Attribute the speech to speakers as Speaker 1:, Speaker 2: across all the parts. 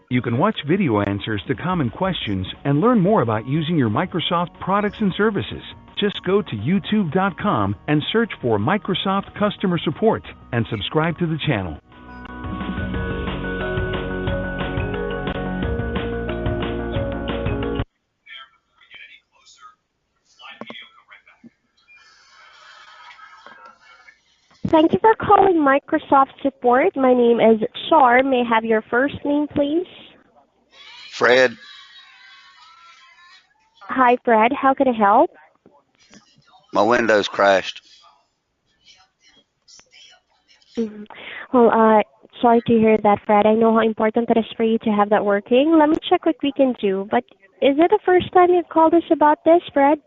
Speaker 1: You can watch video answers to common questions and learn more about using your Microsoft products and services. Just go to youtube.com and search for Microsoft Customer Support and subscribe to the channel.
Speaker 2: Thank you for calling Microsoft Support. My name is Char. May I have your first name, please?
Speaker 3: Fred.
Speaker 2: Hi, Fred. How can I help?
Speaker 3: My Windows crashed.
Speaker 2: Well, sorry to hear that, Fred. I know how important it is for you to have that working. Let me check what we can do. But is it the first time you've called us about this, Fred?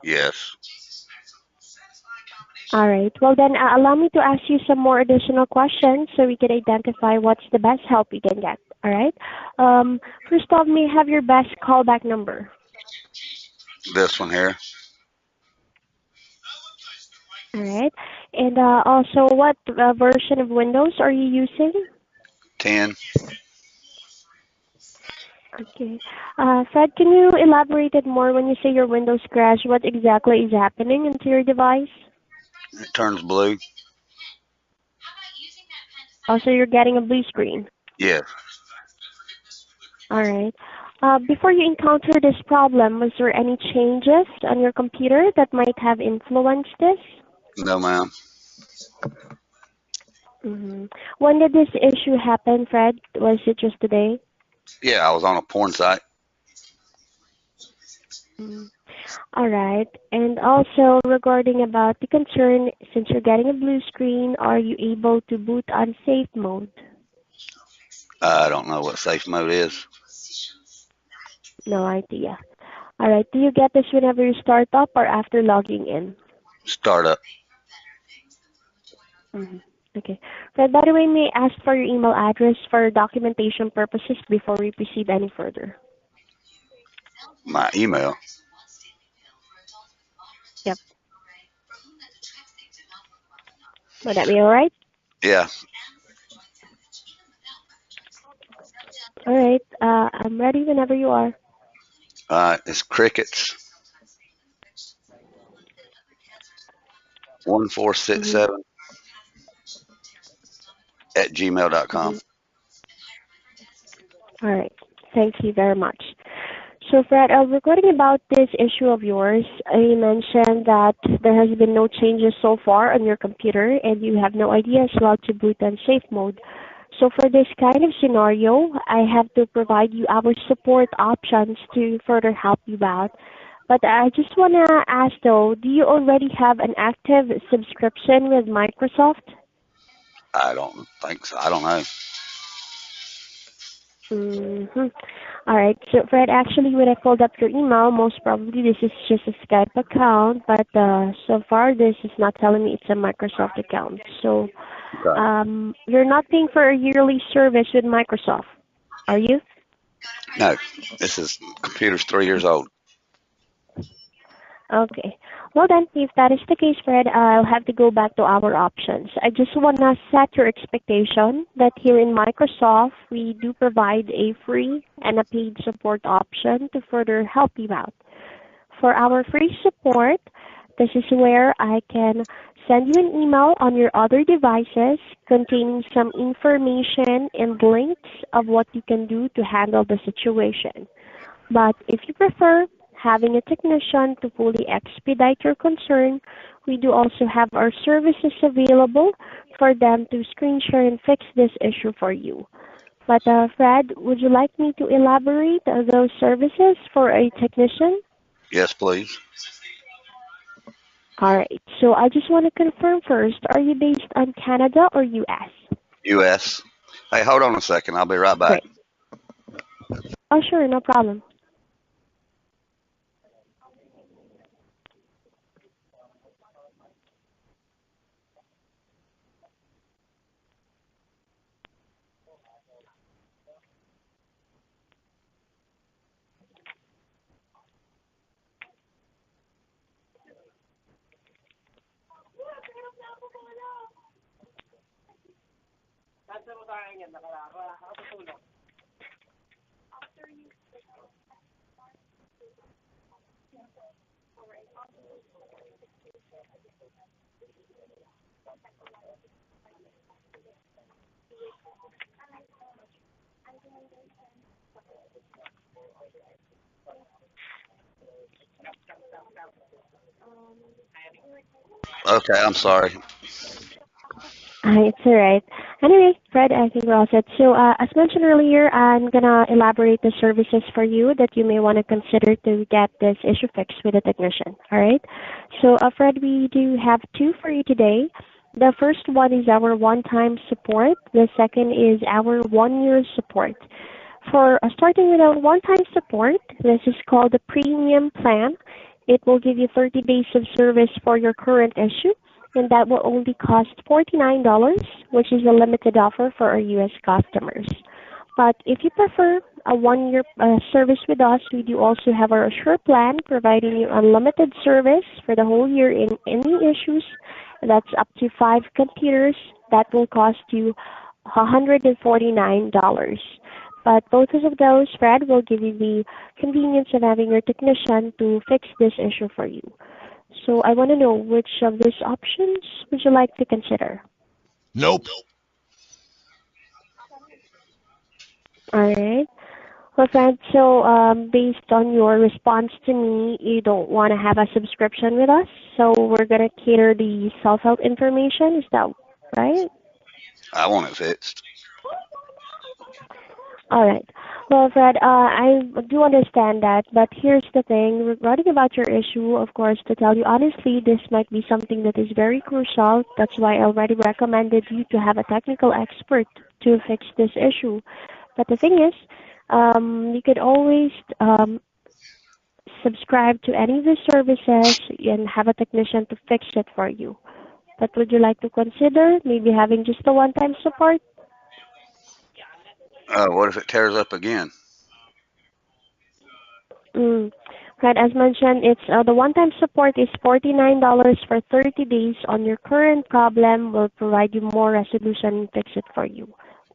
Speaker 3: Yes.
Speaker 2: All right. Well, then allow me to ask you some more additional questions so we can identify what's the best help we can get. All right. First off, may I have your best callback number?
Speaker 3: This one here.
Speaker 2: All right. And also, what version of Windows are you using?
Speaker 3: 10.
Speaker 2: Okay. Fred, can you elaborate it more when you say your Windows crash? What exactly is happening into your device?
Speaker 3: It turns blue.
Speaker 2: Also, you're getting a blue screen.
Speaker 3: Yes.
Speaker 2: All right. Before you encountered this problem, was there any changes on your computer that might have influenced this?
Speaker 3: No, ma'am.
Speaker 2: When did this issue happen, Fred? Was it just today?
Speaker 3: Yeah, I was on a porn site.
Speaker 2: All right. And also regarding about the concern, since you're getting a blue screen, are you able to boot on safe mode?
Speaker 3: I don't know what safe mode is.
Speaker 2: No idea. All right. Do you get this whenever you start up or after logging in?
Speaker 3: Start up.
Speaker 2: Okay. Fred, by the way, may I ask for your email address for documentation purposes before we proceed any further?
Speaker 3: My email.
Speaker 2: Yep. Would that be all right?
Speaker 3: Yeah.
Speaker 2: All right. I'm ready whenever you are.
Speaker 3: It's crickets. 1467 at gmail.com.
Speaker 2: All right. Thank you very much. So, Fred, regarding about this issue of yours, you mentioned that there has been no changes so far on your computer, and you have no idea as well to boot on safe mode. So, for this kind of scenario, I have to provide you our support options to further help you out. But I just want to ask, though, do you already have an active subscription with Microsoft?
Speaker 3: I don't think so. I don't know.
Speaker 2: All right. So, Fred, actually, when I pulled up your email, most probably this is just a Skype account, but so far this is not telling me it's a Microsoft account. So,
Speaker 3: Okay.
Speaker 2: you're not paying for a yearly service with Microsoft, are you?
Speaker 3: No. This is computer's 3 years old.
Speaker 2: Okay. Well then, if that is the case, Fred, I'll have to go back to our options. I just want to set your expectation that here in Microsoft, we do provide a free and a paid support option to further help you out. For our free support, this is where I can send you an email on your other devices containing some information and links of what you can do to handle the situation. But if you prefer having a technician to fully expedite your concern, we do also have our services available for them to screen share and fix this issue for you. But Fred, would you like me to elaborate those services for a technician?
Speaker 3: Yes, please.
Speaker 2: All right. So I just want to confirm first, are you based on Canada or U.S.?
Speaker 3: U.S. Hey, hold on a second. I'll be right back.
Speaker 2: Great. Oh, sure, no problem.
Speaker 3: Okay, I'm sorry.
Speaker 2: It's all right. Anyway, Fred, I think we're all set. So, as mentioned earlier, I'm gonna elaborate the services for you that you may want to consider to get this issue fixed with a technician. All right. So, Fred, we do have two for you today. The first one is our one-time support. The second is our one-year support. For starting with our one-time support, this is called the premium plan. It will give you 30 days of service for your current issue, and that will only cost $49, which is a limited offer for our U.S. customers. But if you prefer a one-year service with us, we do also have our Assure plan, providing you unlimited service for the whole year in any issues. That's up to 5 computers. That will cost you $149. But both of those, Fred, will give you the convenience of having your technician to fix this issue for you. So I want to know which of these options would you like to consider?
Speaker 4: Nope.
Speaker 2: All right. Well, Fred, so based on your response to me, you don't want to have a subscription with us, so we're going to cater the self-help information. Is that right?
Speaker 3: I want it fixed.
Speaker 2: All right. Well, Fred, I do understand that, but here's the thing. Regarding about your issue, of course, to tell you honestly, this might be something that is very crucial. That's why I already recommended you to have a technical expert to fix this issue. But the thing is, you could always subscribe to any of the services and have a technician to fix it for you. But would you like to consider maybe having just a one-time support?
Speaker 3: What if it tears up again?
Speaker 2: Mm. Right, as mentioned, it's the one-time support is $49 for 30 days on your current problem. Will provide you more resolution and fix it for you.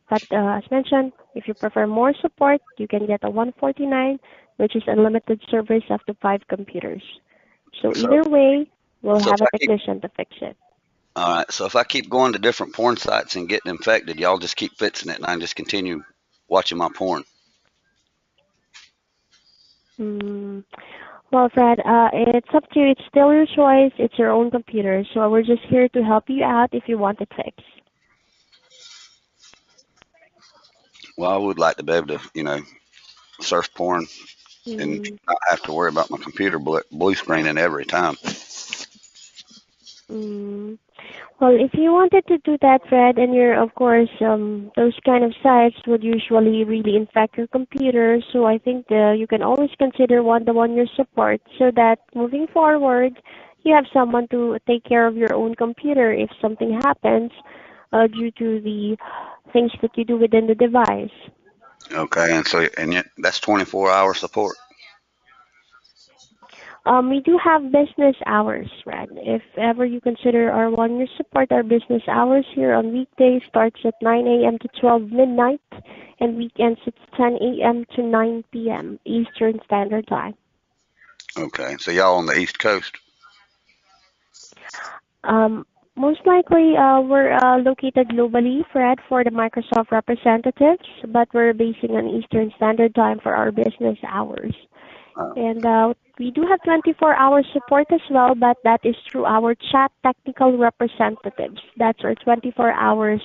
Speaker 2: But as mentioned, if you prefer more support, you can get a 149, which is unlimited service up to 5 computers. So
Speaker 3: So,
Speaker 2: either way, we'll
Speaker 3: so if
Speaker 2: have a
Speaker 3: I keep,
Speaker 2: technician to fix it.
Speaker 3: all right. So if I keep going to different porn sites and getting infected, y'all just keep fixing it, and I can just continue watching my porn.
Speaker 2: Mm. Well, Fred, it's up to you. It's still your choice. It's your own computer. So we're just here to help you out if you want it fixed.
Speaker 3: Well, I would like to be able to, surf porn and
Speaker 2: Mm.
Speaker 3: not have to worry about my computer blue screening every time.
Speaker 2: Mm. Well, if you wanted to do that, Fred, and you're, of course, those kind of sites would usually really infect your computer. So I think you can always consider one-to-one-year support so that moving forward, you have someone to take care of your own computer if something happens due to the things that you do within the device.
Speaker 3: Okay, and yet that's 24-hour support.
Speaker 2: We do have business hours, Fred. If ever you consider our one-year support, our business hours here on weekdays starts at 9 a.m. to 12 midnight, and weekends it's 10 a.m. to 9 p.m. Eastern Standard Time.
Speaker 3: Okay, so y'all on the East Coast.
Speaker 2: Most likely, we're located globally, Fred, for the Microsoft representatives, but we're basing on Eastern Standard Time for our business hours.
Speaker 3: Uh,
Speaker 2: And we do have 24-hour support as well, but that is through our chat technical representatives. That's our 24 hours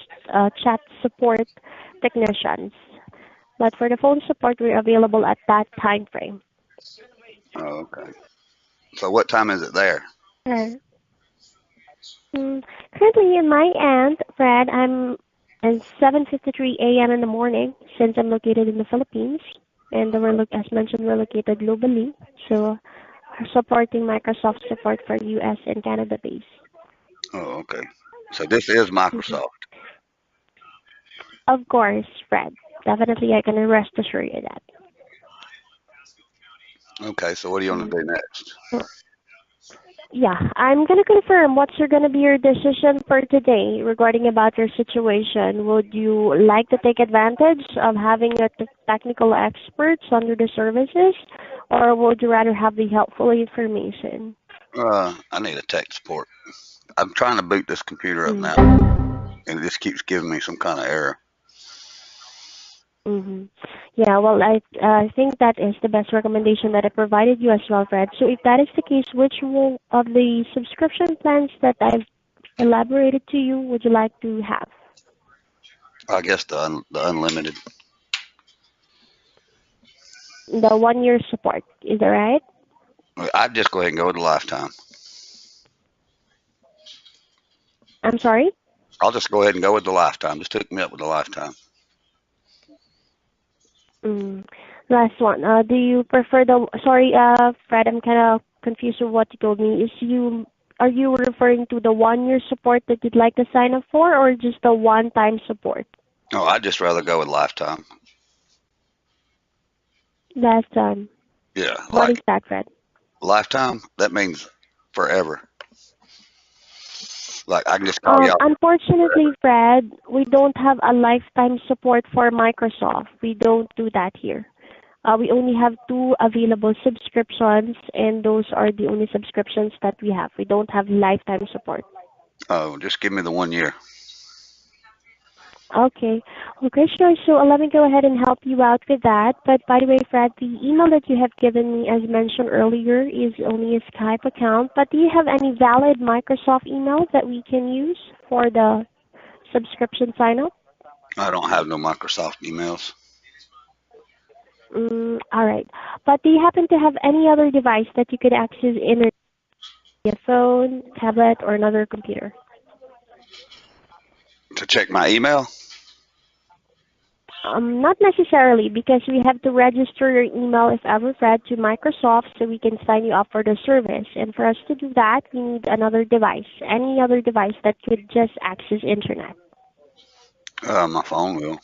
Speaker 2: chat support technicians. But for the phone support, we're available at that time frame.
Speaker 3: okay. So what time is it there?
Speaker 2: Uh, currently, in my end, Fred, 7:53 a.m. in the morning, since I'm located in the Philippines, and as mentioned, we're located globally. So, supporting Microsoft support for U.S. and Canada base.
Speaker 3: Oh, okay. So this is
Speaker 2: Mhm.
Speaker 3: Microsoft.
Speaker 2: Of course, Fred. Definitely, I can rest assure you that.
Speaker 3: Okay, so what do you want to do next?
Speaker 2: Yeah, I'm gonna confirm gonna be your decision for today regarding about your situation. Would you like to take advantage of having a technical experts under the services, or would you rather have the helpful information?
Speaker 3: I need a tech support. I'm trying to boot this computer up
Speaker 2: Mm.
Speaker 3: now, and it just keeps giving me some kind of error.
Speaker 2: Mm-hmm. Yeah, well, I think that is the best recommendation that I provided you as well, Fred. So if that is the case, which one of the subscription plans that I've elaborated to you would you like to have?
Speaker 3: I guess the unlimited.
Speaker 2: The 1 year support, is that right?
Speaker 3: I'd just go ahead and go with the lifetime.
Speaker 2: I'm sorry?
Speaker 3: I'll just go ahead and go with the lifetime. Just hook me up with the lifetime.
Speaker 2: Mm. Last one. Do you prefer sorry, Fred, I'm kind of confused with what you told me. Are you referring to the 1 year support that you'd like to sign up for, or just the one-time support?
Speaker 3: Oh, I'd just rather go with lifetime.
Speaker 2: Last
Speaker 3: Yeah,
Speaker 2: what
Speaker 3: like
Speaker 2: is that, Fred?
Speaker 3: lifetime. That means forever. Like I can just call y'all
Speaker 2: Unfortunately,
Speaker 3: forever.
Speaker 2: Fred, we don't have a lifetime support for Microsoft. We don't do that here. We only have two available subscriptions, and those are the only subscriptions that we have. We don't have lifetime support.
Speaker 3: Oh, just give me the 1 year.
Speaker 2: Okay. Okay, sure. So let me go ahead and help you out with that. But by the way, Fred, the email that you have given me, as mentioned earlier, is only a Skype account. But do you have any valid Microsoft email that we can use for the subscription sign up?
Speaker 3: I don't have no Microsoft emails.
Speaker 2: All right. But do you happen to have any other device that you could access internet, a phone, tablet, or another computer?
Speaker 3: To check my email?
Speaker 2: Not necessarily, because we have to register your email, if ever, Fred, to Microsoft so we can sign you up for the service. And for us to do that, we need another device, any other device that could just access internet.
Speaker 3: My phone will.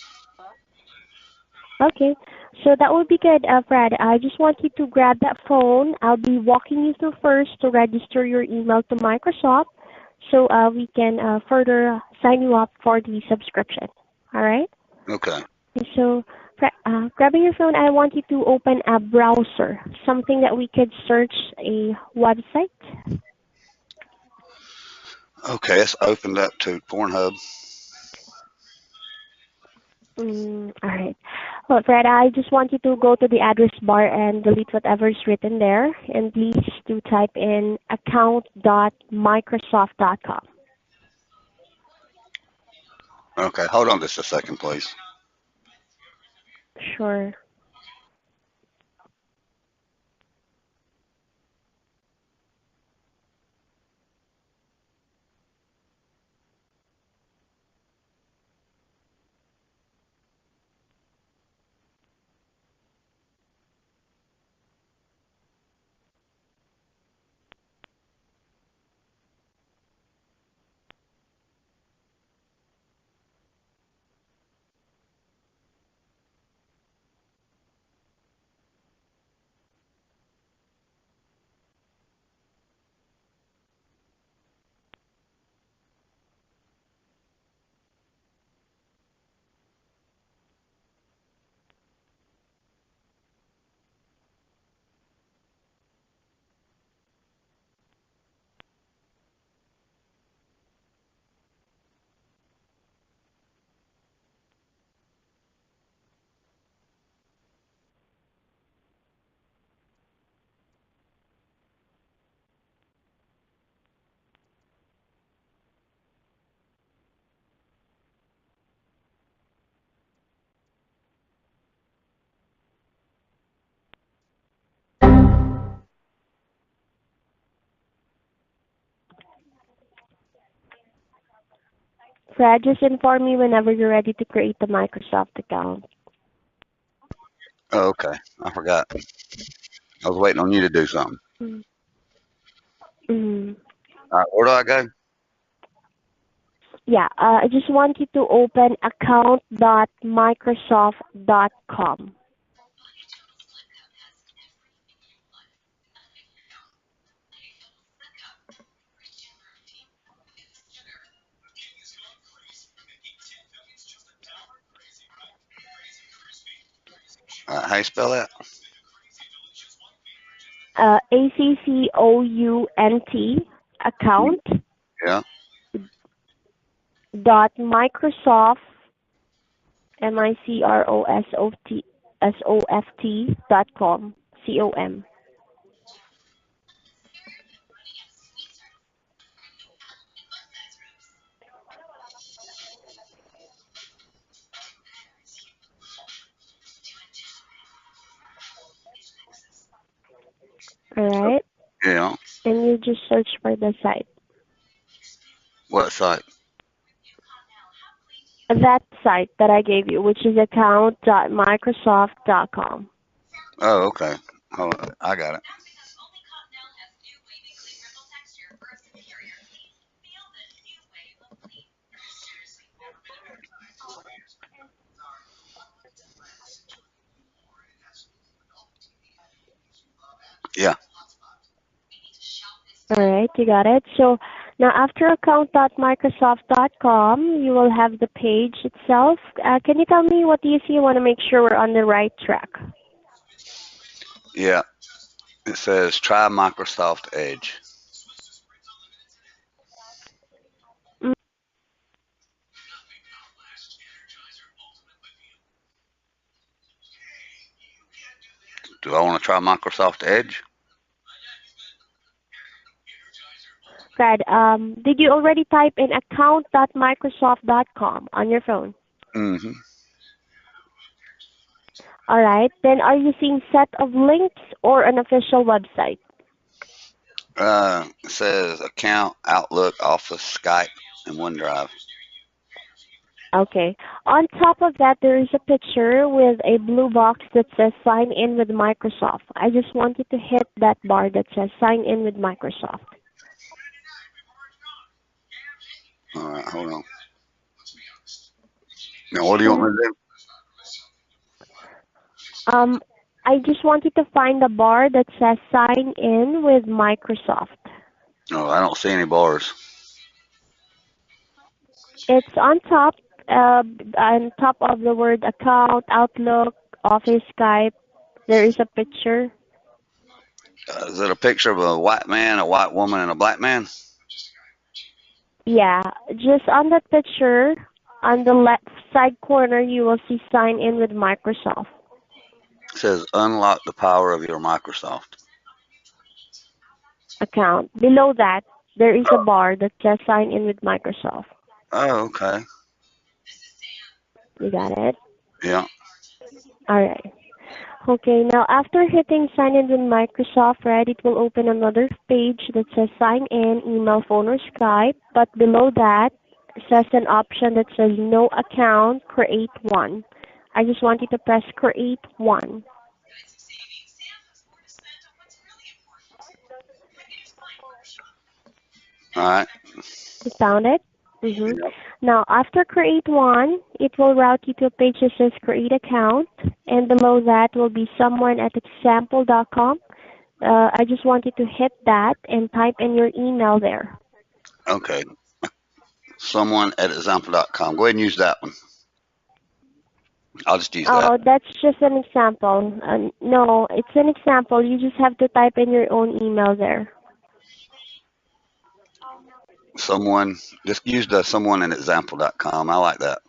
Speaker 2: Okay, so that would be good, Fred. I just want you to grab that phone. I'll be walking you through first to register your email to Microsoft so we can further sign you up for the subscription. All right?
Speaker 3: Okay.
Speaker 2: So, grabbing your phone, I want you to open a browser, something that we could search a website.
Speaker 3: Okay, it's opened up to Pornhub.
Speaker 2: All right. Well, Fred, I just want you to go to the address bar and delete whatever is written there, and please do type in account.microsoft.com.
Speaker 3: Okay, hold on just a second, please.
Speaker 2: Sure. Fred, just inform me whenever you're ready to create the Microsoft account.
Speaker 3: Oh, okay. I forgot. I was waiting on you to do something.
Speaker 2: Mm-hmm.
Speaker 3: All right, where do I go?
Speaker 2: Yeah, I just want you to open account.microsoft.com.
Speaker 3: How you spell that?
Speaker 2: ACCOUNT account
Speaker 3: Yeah.
Speaker 2: dot Microsoft MICROSOFT.com COM. All right,
Speaker 3: Yeah.
Speaker 2: and you just search for the site.
Speaker 3: What site?
Speaker 2: That site that I gave you, which is account.microsoft.com.
Speaker 3: Oh, okay. Hold on. I got it. Yeah.
Speaker 2: All right, you got it. So now after account.microsoft.com, you will have the page itself. Can you tell me what do you see? I want to make sure we're on the right track.
Speaker 3: Yeah. It says try Microsoft Edge.
Speaker 2: Mm,
Speaker 3: Do I want to try Microsoft Edge?
Speaker 2: Fred, did you already type in account.microsoft.com on your phone?
Speaker 3: Mm-hmm.
Speaker 2: All right, then are you seeing set of links or an official website?
Speaker 3: It says account, Outlook, Office, Skype, and OneDrive.
Speaker 2: Okay. On top of that, there is a picture with a blue box that says sign in with Microsoft. I just want you to hit that bar that says sign in with Microsoft.
Speaker 3: All right, hold on. Now, what do you want
Speaker 2: Mhm.
Speaker 3: me to do?
Speaker 2: I just want you to find the bar that says sign in with Microsoft.
Speaker 3: Oh, I don't see any bars.
Speaker 2: It's on top of the word account, Outlook, Office, Skype. There is a picture.
Speaker 3: Is it a picture of a white man, a white woman, and a black man?
Speaker 2: Yeah, just on that picture, on the left side corner, you will see sign in with Microsoft
Speaker 3: It says unlock the power of your Microsoft.
Speaker 2: account. Below that, there is a bar that says sign in with Microsoft.
Speaker 3: Oh, okay.
Speaker 2: You got it?
Speaker 3: Yeah.
Speaker 2: All right. Okay, now after hitting sign in with Microsoft, right, it will open another page that says sign in, email, phone, or Skype. But below that, says an option that says no account, create one. I just want you to press create one.
Speaker 3: All right.
Speaker 2: You found it? Mm-hmm.
Speaker 3: Yep.
Speaker 2: Now, after create one, it will route you to a page that says create account, and below that will be someone at example.com. I just want you to hit that and type in your email there.
Speaker 3: Okay. Someone at example.com. Go ahead and use that one. I'll just use that.
Speaker 2: Oh, that's just an example. No, it's an example. You just have to type in your own email there.
Speaker 3: Someone, just use the someone at example.com. I like that.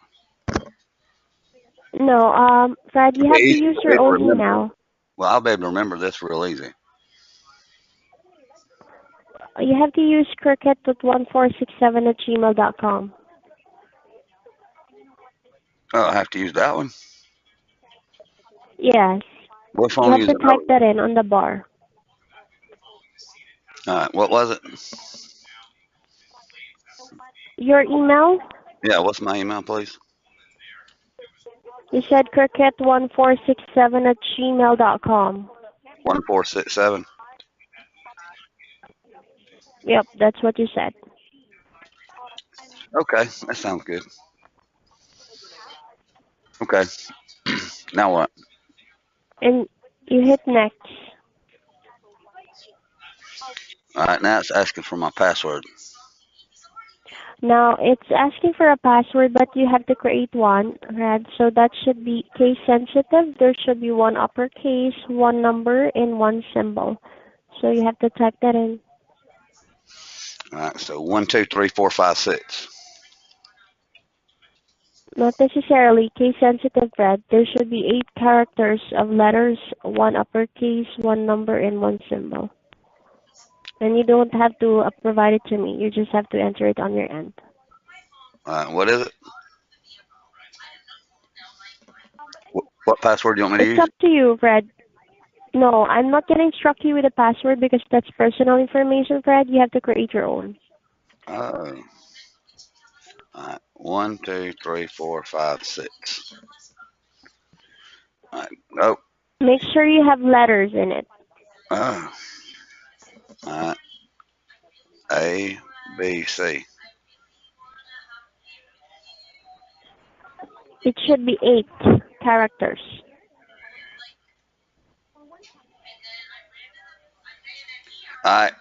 Speaker 2: No, Fred, you
Speaker 3: Okay,
Speaker 2: have to
Speaker 3: easy
Speaker 2: use
Speaker 3: for me
Speaker 2: your
Speaker 3: to
Speaker 2: own
Speaker 3: remember.
Speaker 2: email.
Speaker 3: Well, I'll be able to remember this real easy.
Speaker 2: You have to use cricket.1467@gmail.com.
Speaker 3: Oh, I have to use that one?
Speaker 2: Yes,
Speaker 3: What
Speaker 2: you
Speaker 3: phone are
Speaker 2: have
Speaker 3: you
Speaker 2: to
Speaker 3: using?
Speaker 2: type that in on the bar.
Speaker 3: All right. What was it?
Speaker 2: Your email,
Speaker 3: Yeah, what's my email, please?
Speaker 2: You said cricket1467 at gmail.com.
Speaker 3: 1467.
Speaker 2: Yep, that's what you said.
Speaker 3: Okay, that sounds good. Okay, now what?
Speaker 2: And you hit next.
Speaker 3: All right, now it's asking for my password.
Speaker 2: Now it's asking for a password, but you have to create one, right? So that should be case sensitive. There should be one uppercase, one number, and one symbol. So you have to type that in.
Speaker 3: All right, so 123456.
Speaker 2: Not necessarily case sensitive, Fred. There should be 8 characters of letters, one uppercase, one number, and one symbol. And you don't have to provide it to me. You just have to enter it on your end.
Speaker 3: All right, what is it? What password do you want me to
Speaker 2: It's
Speaker 3: use?
Speaker 2: up to you, Fred. No, I'm not gonna instruct you with a password because that's personal information, Fred. You have to create your own.
Speaker 3: Oh, all right, 123456. All right, oh,
Speaker 2: Make sure you have letters in it.
Speaker 3: oh, all right, A, B, C.
Speaker 2: It should be 8 characters.
Speaker 3: All right,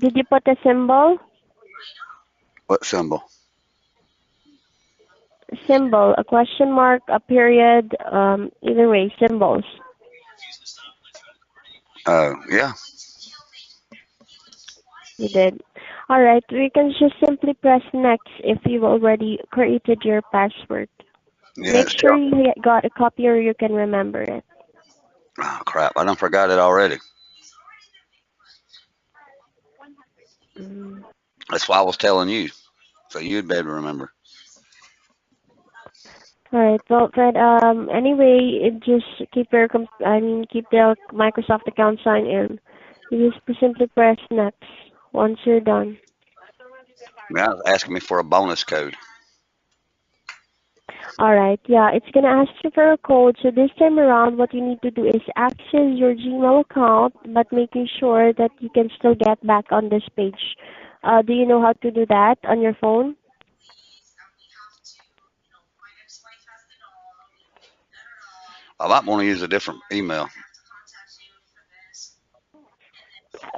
Speaker 2: Did you put a symbol?
Speaker 3: what symbol?
Speaker 2: Symbol, a question mark, a period, either way, symbols.
Speaker 3: Oh, yeah,
Speaker 2: You did. All right, we can just simply press next if you've already created your password.
Speaker 3: yeah,
Speaker 2: Make
Speaker 3: it's
Speaker 2: sure
Speaker 3: still.
Speaker 2: you got a copy or you can remember it.
Speaker 3: Oh, crap, I done forgot it already.
Speaker 2: Mm.
Speaker 3: That's why I was telling you, so you'd better remember.
Speaker 2: All right. Well, Fred. Anyway, just keep your keep the Microsoft account signed in. You just simply press next once you're done.
Speaker 3: Now it's asking me for a bonus code.
Speaker 2: All right. Yeah, it's gonna ask you for a code. So this time around, what you need to do is access your Gmail account, but making sure that you can still get back on this page. Do you know how to do that on your phone?
Speaker 3: I might want to use a different email.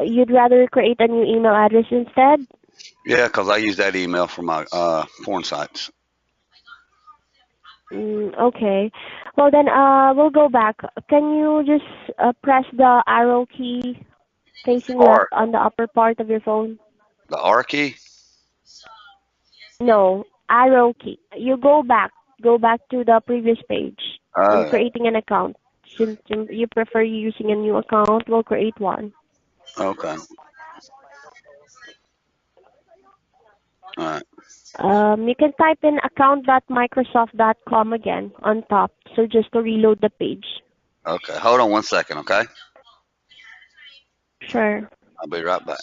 Speaker 2: You'd rather create a new email address instead?
Speaker 3: Yeah, because I use that email for my porn sites.
Speaker 2: Okay. Well then, we'll go back. Can you just press the arrow key facing left
Speaker 3: Or
Speaker 2: on the upper part of your phone?
Speaker 3: the R key.
Speaker 2: No, arrow key. You go back. Go back to the previous page in
Speaker 3: Oh,
Speaker 2: creating an account. Since you prefer using a new account, we'll create one.
Speaker 3: okay. All right.
Speaker 2: You can type in account.microsoft.com again on top. So just to reload the page.
Speaker 3: Okay. Hold on 1 second, okay?
Speaker 2: Sure.
Speaker 3: I'll be right back.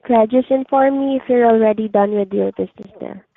Speaker 2: Correct. Just inform me if you're already done with your business there.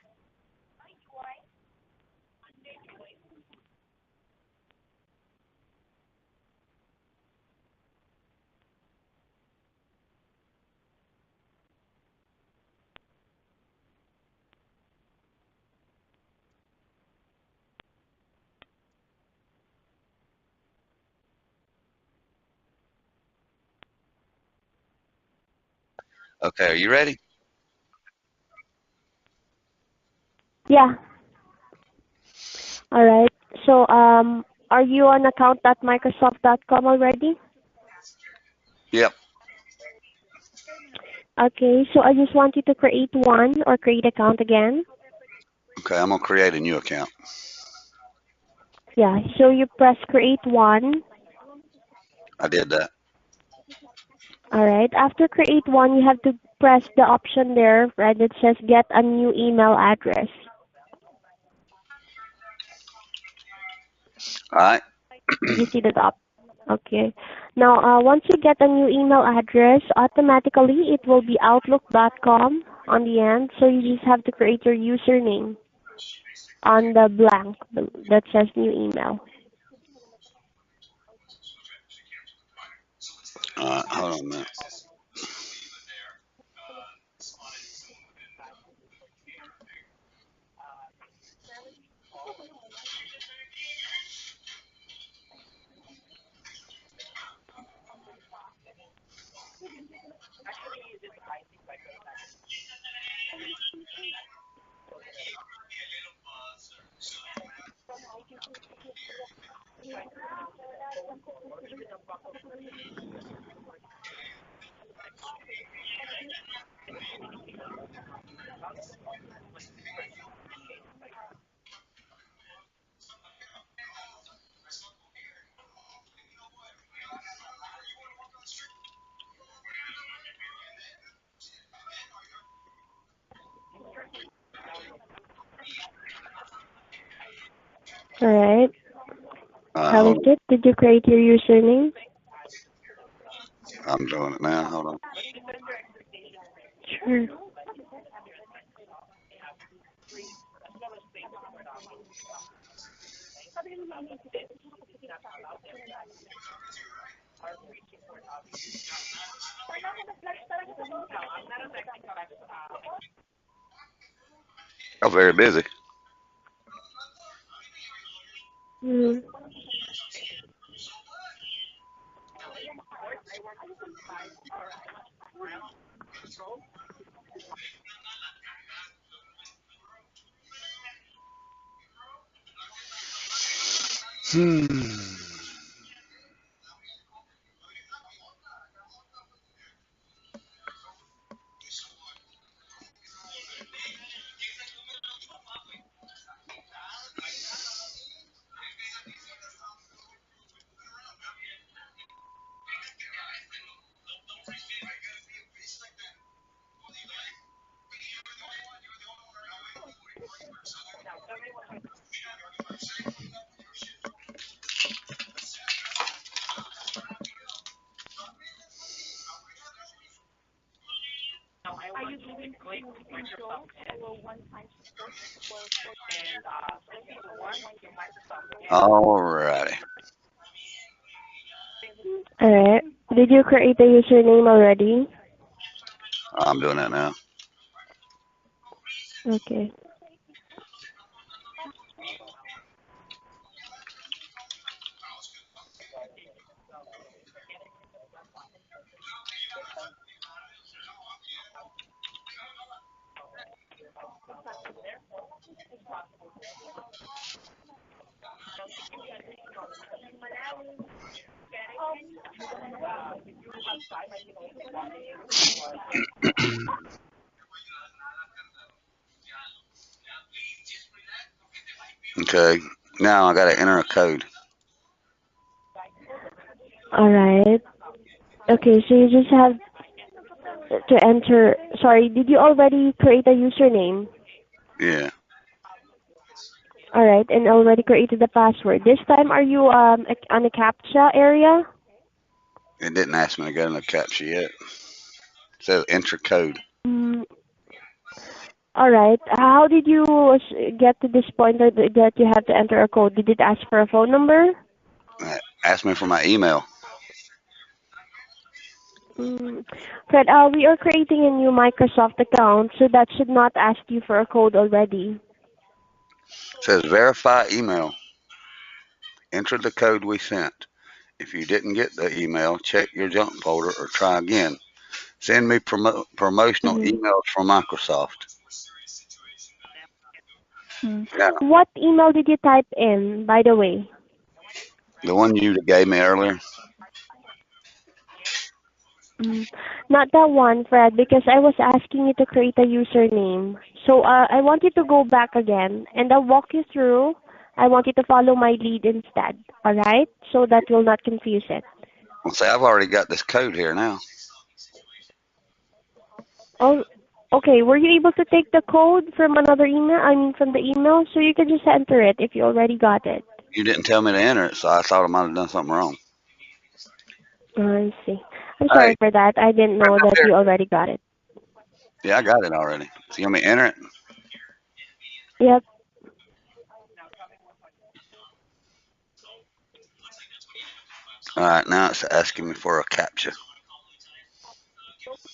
Speaker 3: Okay, are you ready?
Speaker 2: Yeah. All right. So, are you on account.microsoft.com already?
Speaker 3: Yep.
Speaker 2: Okay. So I just want you to create one or create account again.
Speaker 3: Okay, I'm gonna create a new account.
Speaker 2: Yeah. So you press create one.
Speaker 3: I did that.
Speaker 2: All right. After create one, you have to press the option there, right? It says get a new email address.
Speaker 3: All right.
Speaker 2: Did you see that up? Okay. Now, once you get a new email address, automatically it will be outlook.com on the end. So you just have to create your username on the blank that says new email.
Speaker 3: All right. Hold on a minute.
Speaker 2: All right. How is
Speaker 3: Hold on.
Speaker 2: it? Did you create your username?
Speaker 3: I'm doing it now. Hold on.
Speaker 2: Sure.
Speaker 3: I'm very busy.
Speaker 2: Hmm.
Speaker 3: Hmm. All righty.
Speaker 2: All right. Did you create a username already?
Speaker 3: I'm doing that now.
Speaker 2: Okay.
Speaker 3: Okay. Now I gotta enter a code.
Speaker 2: All right. Okay. So you just have to enter. Sorry. Did you already create a username?
Speaker 3: Yeah.
Speaker 2: All right. And already created the password. This time, are you on the CAPTCHA area?
Speaker 3: It didn't ask me to go in the captcha yet. says enter code.
Speaker 2: Mm, all right. How did you get to this point that you have to enter a code? Did it ask for a phone number?
Speaker 3: Ask me for my email.
Speaker 2: Mm. Fred, we are creating a new Microsoft account, so that should not ask you for a code already.
Speaker 3: It says verify email. Enter the code we sent. If you didn't get the email, check your junk folder or try again. Send me promotional
Speaker 2: Mm-hmm.
Speaker 3: emails from Microsoft.
Speaker 2: Mm.
Speaker 3: Yeah,
Speaker 2: What email did you type in, by the way?
Speaker 3: the one you gave me earlier.
Speaker 2: Mm. Not that one, Fred, because I was asking you to create a username. So I want you to go back again, and I'll walk you through. I want you to follow my lead instead, all right? So that will not confuse it.
Speaker 3: Well, see, I've already got this code here now.
Speaker 2: Oh, okay. Were you able to take the code from another email? I mean, from the email, so you can just enter it if you already got it.
Speaker 3: You didn't tell me to enter it, so I thought I might have done something wrong.
Speaker 2: I see. I'm
Speaker 3: Hey,
Speaker 2: sorry for that. I didn't know that
Speaker 3: here.
Speaker 2: you already got it.
Speaker 3: Yeah, I got it already. So you want me to enter it?
Speaker 2: Yep.
Speaker 3: All right, now it's asking me for a captcha.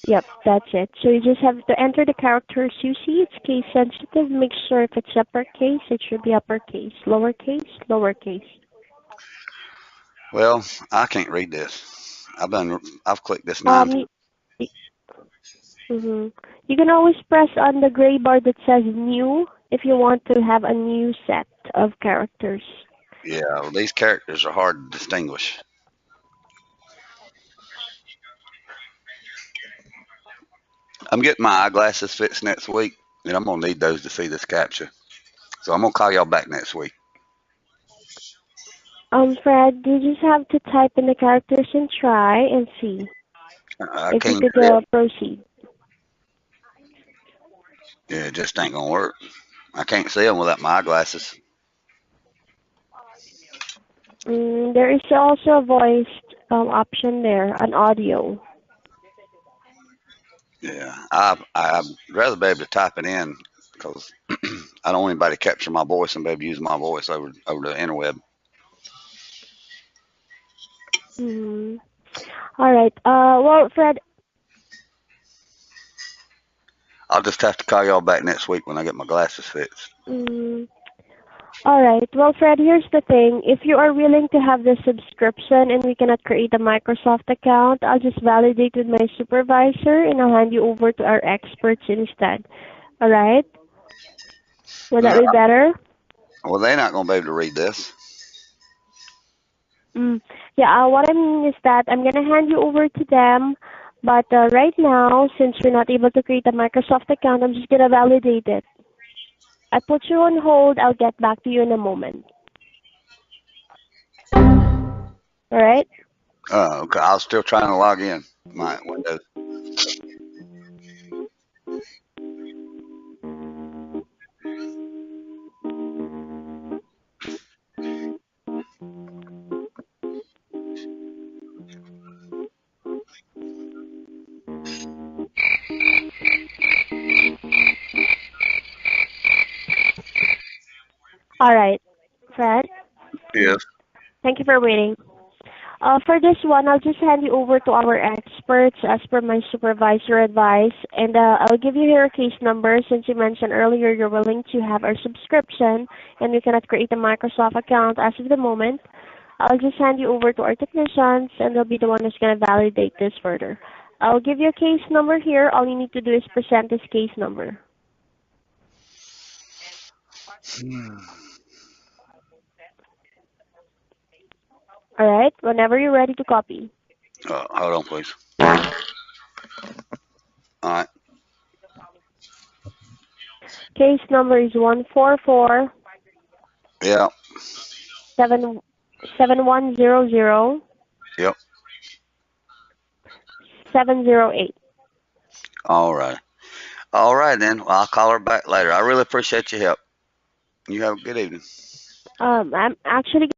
Speaker 2: Yep, that's it. So you just have to enter the characters you see. It's case sensitive. Make sure if it's uppercase, it should be uppercase. Lowercase, lowercase.
Speaker 3: Well, I can't read this. I've clicked this 9
Speaker 2: Um,
Speaker 3: times.
Speaker 2: mm-hmm. You can always press on the gray bar that says new if you want to have a new set of characters.
Speaker 3: Yeah, well, these characters are hard to distinguish. I'm getting my eyeglasses fixed next week, and I'm gonna need those to see this captcha. So I'm gonna call y'all back next week.
Speaker 2: Fred, you just have to type in the characters and try and see
Speaker 3: I
Speaker 2: if you
Speaker 3: can't
Speaker 2: could
Speaker 3: do that.
Speaker 2: proceed.
Speaker 3: Yeah, it just ain't gonna work. I can't see them without my eyeglasses.
Speaker 2: There is also a voice option there, an audio.
Speaker 3: Yeah, I'd rather be able to type it in because I don't want anybody to capture my voice and be able to use my voice over the interweb.
Speaker 2: Mm-hmm. All right. Well, Fred.
Speaker 3: I'll just have to call y'all back next week when I get my glasses fixed.
Speaker 2: Mm, all right. Well, Fred, here's the thing. If you are willing to have the subscription and we cannot create a Microsoft account, I'll just validate with my supervisor and I'll hand you over to our experts instead. All right? Would that
Speaker 3: No,
Speaker 2: be better?
Speaker 3: well, they're not gonna be able to read this.
Speaker 2: Yeah, what I mean is that I'm going to hand you over to them. But right now, since we're not able to create a Microsoft account, I'm just going to validate it. I put you on hold. I'll get back to you in a moment. All right?
Speaker 3: Okay, I was still trying to log in my Windows.
Speaker 2: All right, Fred.
Speaker 3: Yes.
Speaker 2: Thank you for waiting. For this one, I'll just hand you over to our experts as per my supervisor advice, and I'll give you your case number since you mentioned earlier you're willing to have our subscription and we cannot create a Microsoft account as of the moment. I'll just hand you over to our technicians, and they'll be the one who's going to validate this further. I'll give you a case number here. All you need to do is present this case number. All right? Whenever you're ready to copy.
Speaker 3: Hold on, please. All right.
Speaker 2: Case number is 144
Speaker 3: Yeah.
Speaker 2: 7100
Speaker 3: Yep.
Speaker 2: 708.
Speaker 3: All right. All right then. Well, I'll call her back later. I really appreciate your help. You have a good evening.
Speaker 2: I'm actually